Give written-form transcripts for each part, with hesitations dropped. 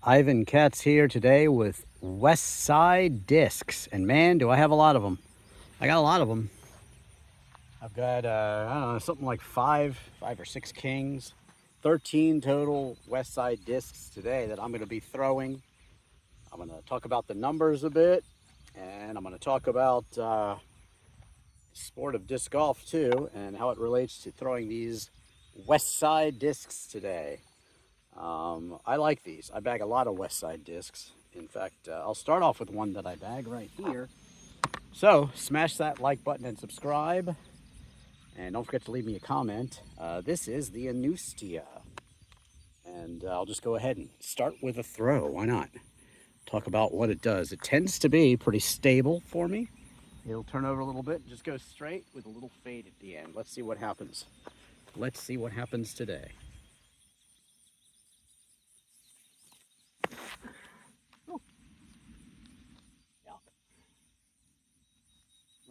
Ivan Katz here today with Westside Discs. And man, do I have a lot of them. I got a lot of them. I've got, I don't know, something like five or six Kings, 13 total Westside Discs today that I'm going to be throwing. I'm going to talk about the numbers a bit, and I'm going to talk about sport of disc golf too, and how it relates to throwing these Westside Discs today. I like these. I bag a lot of Westside discs. In fact, I'll start off with one that I bag right here. So smash that like button and subscribe. And don't forget to leave me a comment. This is the Anustia. And I'll just go ahead and start with a throw. Why not? Talk about what it does. It tends to be pretty stable for me. It'll turn over a little bit and just go straight with a little fade at the end. Let's see what happens. Let's see what happens today.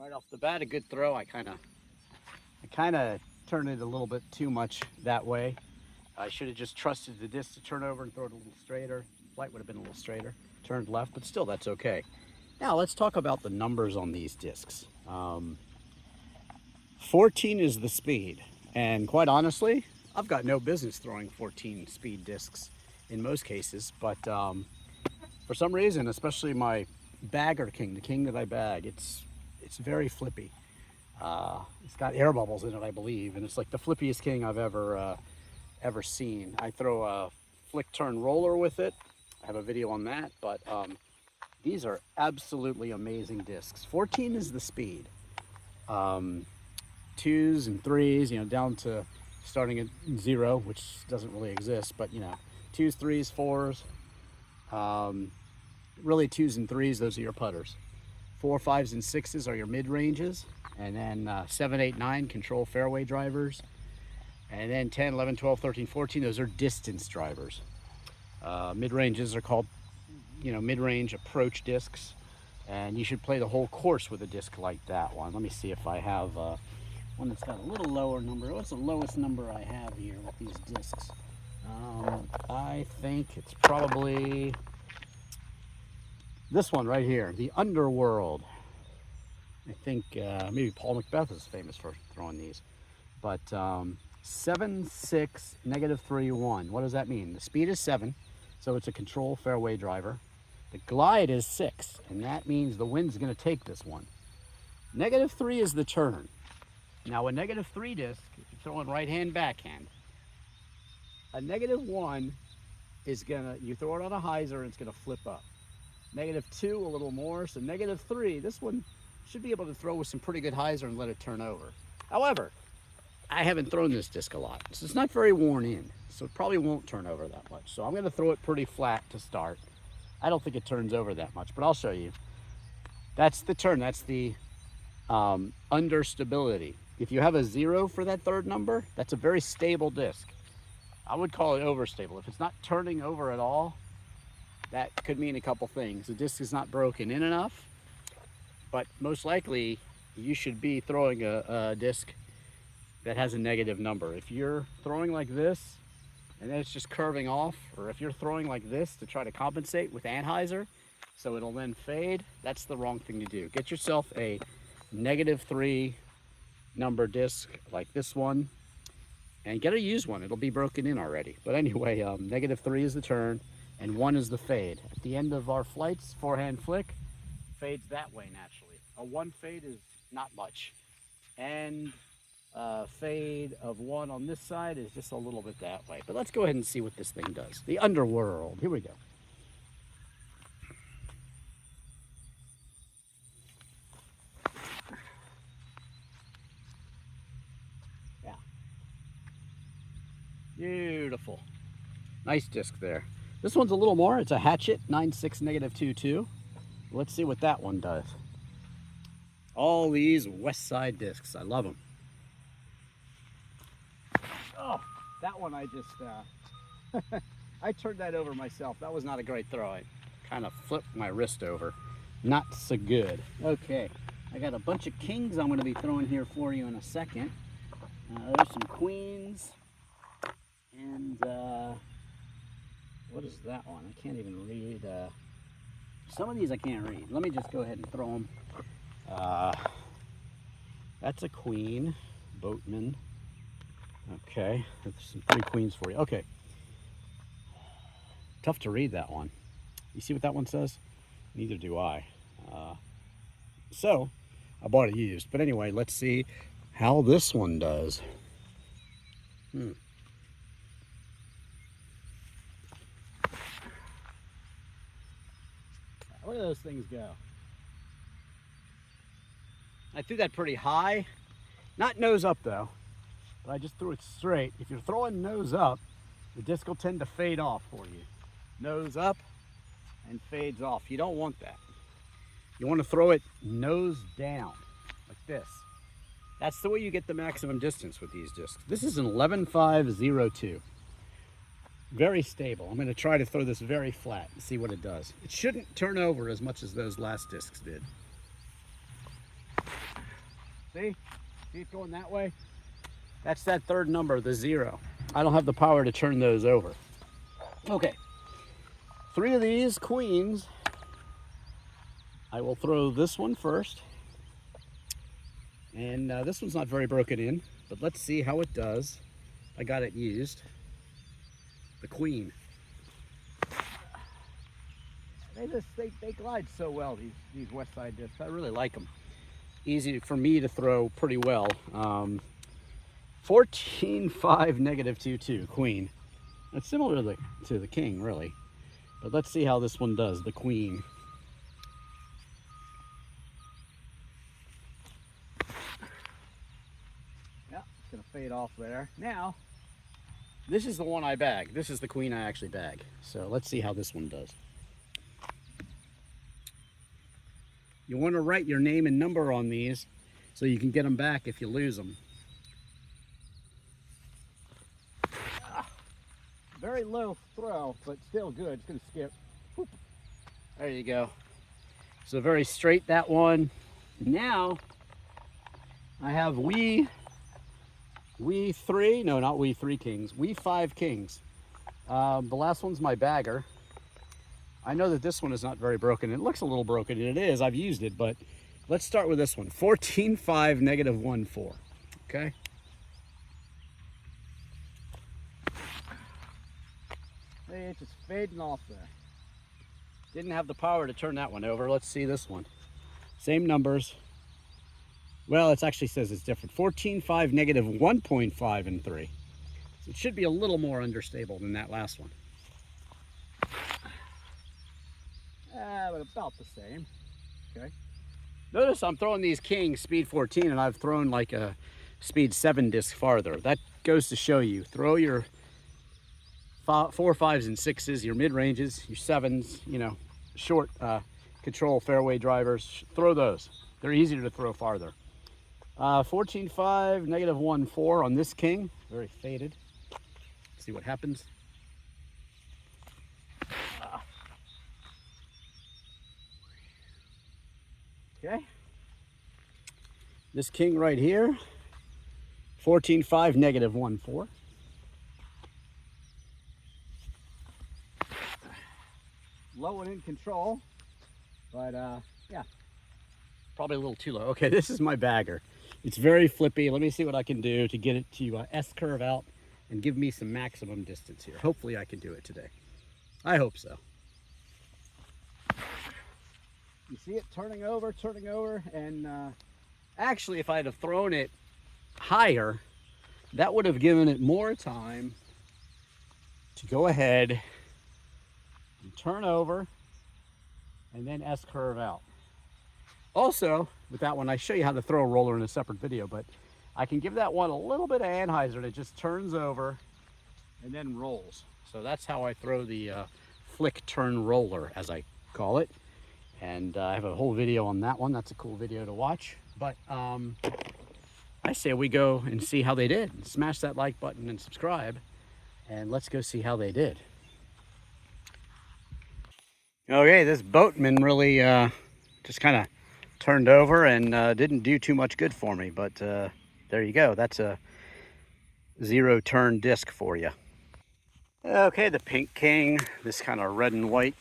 Right off the bat, a good throw. I kind of turned it a little bit too much that way. I should have just trusted the disc to turn over and throw it a little straighter. Flight would have been a little straighter. Turned left, but still, that's okay. Now let's talk about the numbers on these discs. 14 is the speed, and quite honestly, I've got no business throwing 14 speed discs in most cases, but for some reason, especially my bagger king, the king that I bag, it's very flippy. It's got air bubbles in it, I believe, and it's like the flippiest king I've ever seen. I throw a flick turn roller with it. I have a video on that, but these are absolutely amazing discs. 14 is the speed. 2s and 3s, you know, down to starting at 0, which doesn't really exist, but you know, 2s, 3s, 4s. Really 2s and 3s, those are your putters. 4, 5s, and 6s are your mid-ranges, and then 7, 8, 9 control fairway drivers, and then 10, 11, 12, 13, 14, those are distance drivers. Mid-ranges are called, you know, mid-range approach discs, and you should play the whole course with a disc like that one. Let me see if I have one that's got a little lower number. What's the lowest number I have here with these discs? I think it's probably this one right here, the Underworld. I think maybe Paul Macbeth is famous for throwing these. But 7, 6, -3, 1. What does that mean? The speed is 7, so it's a control fairway driver. The glide is 6, and that means the wind's going to take this one. -3 is the turn. Now a -3 disc, if you're throwing right hand, backhand, a -1 is you throw it on a hyzer and it's going to flip up. -2, a little more, so -3, this one should be able to throw with some pretty good hyzer and let it turn over. However, I haven't thrown this disc a lot, so it's not very worn in, so it probably won't turn over that much. So I'm going to throw it pretty flat to start. I don't think it turns over that much, but I'll show you. That's the turn. That's the under stability. If you have a 0 for that third number, that's a very stable disc. I would call it overstable. If it's not turning over at all, that could mean a couple things. The disc is not broken in enough, but most likely you should be throwing a disc that has a negative number. If you're throwing like this and then it's just curving off, or if you're throwing like this to try to compensate with anhyzer so it'll then fade, that's the wrong thing to do. Get yourself a -3 number disc like this one and get a used one. It'll be broken in already. But anyway, -3 is the turn and 1 is the fade. At the end of our flights, forehand flick fades that way naturally. A 1 fade is not much, and fade of 1 on this side is just a little bit that way. But let's go ahead and see what this thing does. The Underworld. Here we go. Yeah. Beautiful. Nice disc there. This one's a little more. It's a Hatchet 9.6 -22. Let's see what that one does. All these Westside discs. I love them. Oh, that one I just, I turned that over myself. That was not a great throw. I kind of flipped my wrist over. Not so good. Okay, I got a bunch of kings I'm going to be throwing here for you in a second. There's some queens. And What is that one? I can't even read. Some of these I can't read. Let me just go ahead and throw them. That's a queen, boatman. Okay, there's some pretty queens for you. Okay. Tough to read that one. You see what that one says? Neither do I. So, I bought it used. But anyway, let's see how this one does. Where do those things go? I threw that pretty high. Not nose up though, but I just threw it straight. If you're throwing nose up, the disc will tend to fade off for you. Nose up and fades off. You don't want that. You want to throw it nose down, like this. That's the way you get the maximum distance with these discs. This is an 11.502. Very stable. I'm going to try to throw this very flat and see what it does. It shouldn't turn over as much as those last discs did. See? See it going that way? That's that third number, the 0. I don't have the power to turn those over. Okay. 3 of these queens. I will throw this one first. And this one's not very broken in, but let's see how it does. I got it used. The queen. They glide so well, these Westside discs. I really like them. Easy for me to throw pretty well. 14.5 -22 queen. It's similar to the king, really. But let's see how this one does, the queen. Yeah, it's gonna fade off there. Now, this is the one I bag. This is the queen I actually bag. So let's see how this one does. You want to write your name and number on these so you can get them back if you lose them. Very low throw, but still good. It's going to skip. Whoop. There you go. So very straight, that one. Now I have we 3, no, not we 3 kings, we 5 kings. The last one's my bagger. I know that this one is not very broken. It looks a little broken, and it is. I've used it, but let's start with this one. 14.5 -14. Okay. See, it's just fading off there. Didn't have the power to turn that one over. Let's see this one. Same numbers. Well, it actually says it's different. 14.5 -1.5 and 3. So it should be a little more understable than that last one. But about the same. Okay. Notice I'm throwing these kings speed 14, and I've thrown like a speed 7 disc farther. That goes to show you, throw your 4, 5s, and 6s, your mid-ranges, your 7s, you know, short control fairway drivers. Throw those. They're easier to throw farther. 14.5 -14 on this king. Very faded. Let's see what happens. Okay. This king right here, 14.5 -14. Low and in control, but yeah, probably a little too low. Okay, this is my bagger. It's very flippy. Let me see what I can do to get it to S-curve out and give me some maximum distance here. Hopefully I can do it today. I hope so. You see it turning over, and actually if I'd have thrown it higher, that would have given it more time to go ahead and turn over and then S-curve out. Also, with that one, I show you how to throw a roller in a separate video, but I can give that one a little bit of Anheuser, and it just turns over and then rolls. So that's how I throw the flick turn roller, as I call it. And I have a whole video on that one. That's a cool video to watch. But I say we go and see how they did. Smash that like button and subscribe, and let's go see how they did. Okay, this boatman really just kind of turned over and didn't do too much good for me. But there you go. That's a 0 turn disc for you. Okay, the pink king, this kind of red and white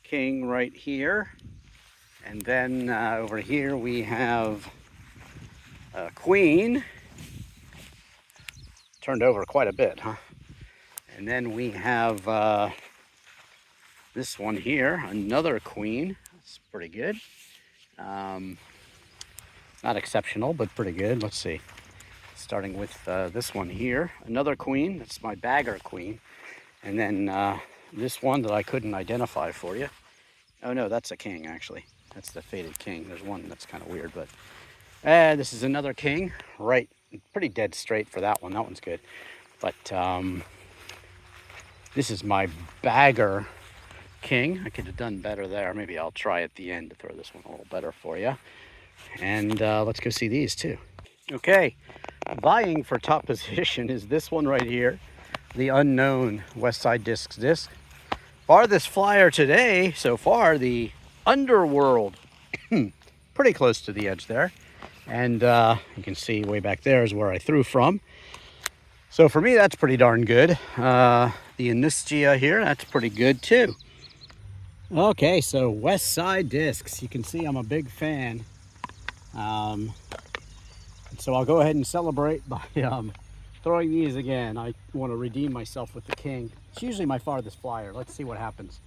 king right here. And then over here we have a queen. Turned over quite a bit, huh? And then we have this one here, another queen. That's pretty good. Not exceptional, but pretty good. Let's see. Starting with this one here, another queen. That's my bagger queen. And then this one that I couldn't identify for you. Oh no, that's a king actually. That's the faded king. There's one that's kind of weird, but this is another king. Right, pretty dead straight for that one. That one's good. But this is my bagger king. I could have done better there. Maybe I'll try at the end to throw this one a little better for you. And let's go see these too. Okay, vying for top position is this one right here, the unknown Westside Discs disc. Farthest flyer today so far, the Underworld. Pretty close to the edge there. And you can see way back there is where I threw from. So for me, that's pretty darn good. The Inistia here, that's pretty good too. Okay, so Westside Discs. You can see I'm a big fan. So I'll go ahead and celebrate by throwing these again. I want to redeem myself with the king. It's usually my farthest flyer. Let's see what happens.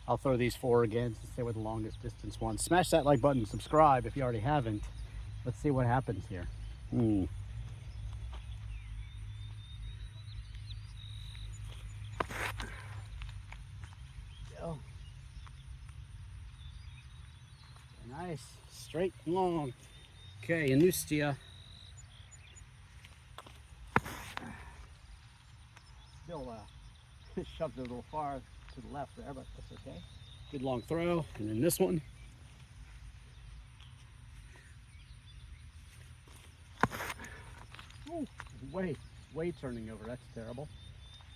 I'll throw these 4 again to stay with the longest distance one. Smash that like button, subscribe if you already haven't. Let's see what happens here. Go. Nice, straight and long. Okay, Inistia. Still shoved it a little far to the left there, but that's okay. Good long throw. And then this one. Ooh, way turning over. That's terrible.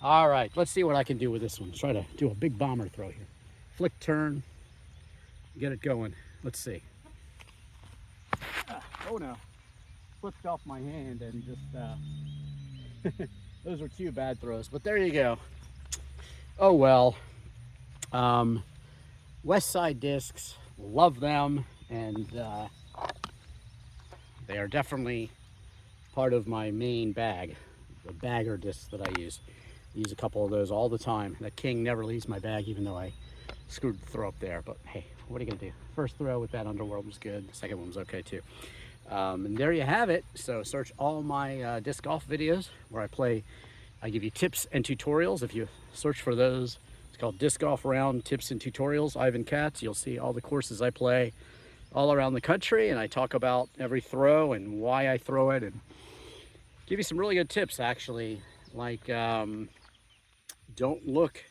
All right, let's see what I can do with this one. Try to do a big bomber throw here. Flick turn, get it going. Let's see. Oh no, flipped off my hand and just, those were 2 bad throws, but there you go. Oh well. Westside Discs, love them, and they are definitely part of my main bag, the bagger discs that I use. I use a couple of those all the time. That king never leaves my bag, even though I screwed the throw up there, but hey, what are you gonna do? First throw with that Underworld was good. The second one was okay too. And there you have it. So search all my disc golf videos where I give you tips and tutorials. If you search for those, it's called Disc Golf Round Tips and Tutorials, Ivan Katz. You'll see all the courses I play all around the country, and I talk about every throw and why I throw it, and give you some really good tips actually, like don't look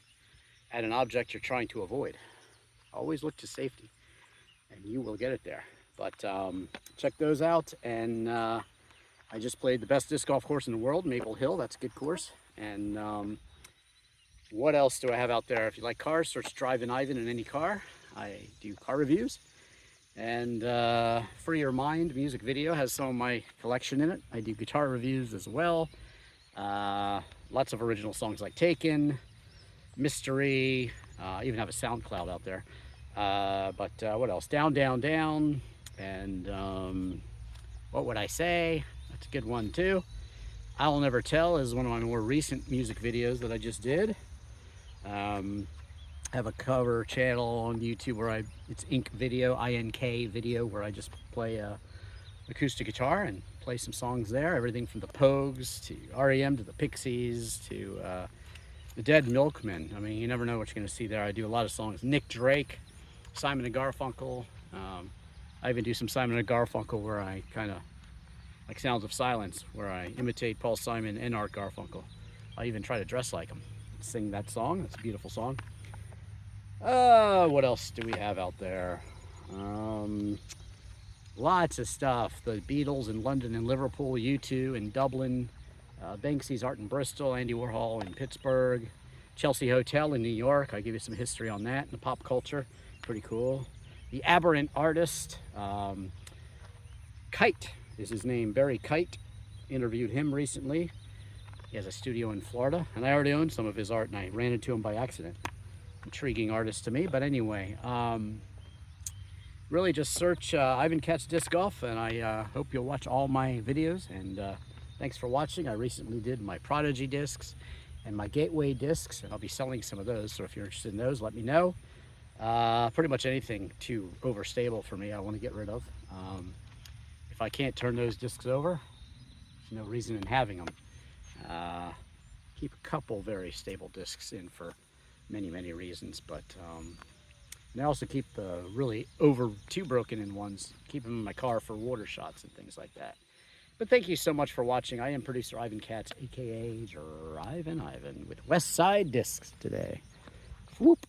at an object you're trying to avoid. Always look to safety and you will get it there. But check those out. And I just played the best disc golf course in the world, Maple Hill. That's a good course. And what else do I have out there? If you like cars, search Drivin' Ivan in any car. I do car reviews. And Free Your Mind music video has some of my collection in it. I do guitar reviews as well. Lots of original songs like Taken, Mystery, even have a SoundCloud out there. But what else? Down, Down, Down, and What Would I Say? That's a good one too. I'll Never Tell is one of my more recent music videos that I just did. I have a cover channel on YouTube where it's Ink Video, I-N-K video, where I just play acoustic guitar and play some songs there. Everything from the Pogues to REM to the Pixies to the Dead Milkmen. I mean, you never know what you're going to see there. I do a lot of songs. Nick Drake, Simon and Garfunkel. I even do some Simon and Garfunkel where I kind of, like Sounds of Silence, where I imitate Paul Simon and Art Garfunkel. I even try to dress like him, sing that song. It's a beautiful song. What else do we have out there? Lots of stuff. The Beatles in London and Liverpool, U2 in Dublin, Banksy's art in Bristol, Andy Warhol in Pittsburgh, Chelsea Hotel in New York. I give you some history on that and the pop culture. Pretty cool. The Aberrant Artist, Kite is his name, Barry Kite. Interviewed him recently. He has a studio in Florida, and I already own some of his art, and I ran into him by accident. Intriguing artist to me, but anyway, really just search Ivan Katz Disc Golf, and I hope you'll watch all my videos, and thanks for watching. I recently did my Prodigy discs and my Gateway discs, and I'll be selling some of those, so if you're interested in those, let me know. Pretty much anything too overstable for me I want to get rid of. If I can't turn those discs over, there's no reason in having them. Keep a couple very stable discs in for many reasons, but and I also keep the really too broken in ones, keep them in my car for water shots and things like that. But thank you so much for watching. I am producer Ivan Katz, aka DrivinIvan, with Westside Discs today. Whoop.